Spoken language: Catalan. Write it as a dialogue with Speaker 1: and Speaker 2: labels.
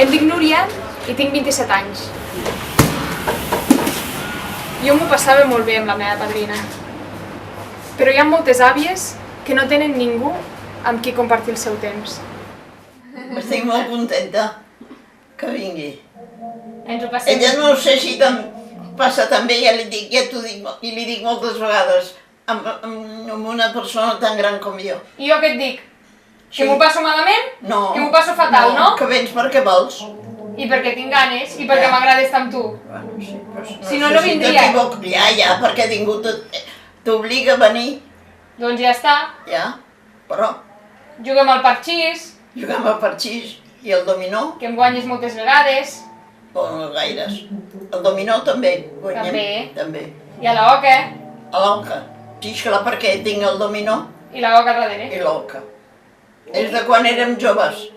Speaker 1: Em dic Núria i tinc 27 anys. Jo m'ho passava molt bé amb la meva padrina. Però hi ha moltes àvies que no tenen ningú amb qui compartir el seu temps.
Speaker 2: Estic molt contenta que vingui.
Speaker 1: Ens ho passem.
Speaker 2: Ella no sé si passa també, ja li dic moltes vegades, amb una persona tan gran com jo.
Speaker 1: I jo què et dic? Que m'ho passo malament?
Speaker 2: No.
Speaker 1: Que m'ho passo fatal, no?
Speaker 2: Que vens perquè vols.
Speaker 1: I perquè tinc ganes, i perquè m'agrada estar amb tu.
Speaker 2: Bueno, sí, però
Speaker 1: Si no, no vindria.
Speaker 2: Ja, perquè ningú t'obliga a venir.
Speaker 1: Doncs ja està.
Speaker 2: Ja, però
Speaker 1: Juguem al parxís,
Speaker 2: juguem al parxís i al dominó,
Speaker 1: que em guanyes moltes vegades,
Speaker 2: o no gaires. El dominó també guanyem.
Speaker 1: També. I a la oca,
Speaker 2: A l'oca. Sí, esclar, perquè tinc el dominó
Speaker 1: i la oca darrere.
Speaker 2: i l'oca. És de quan érem joves.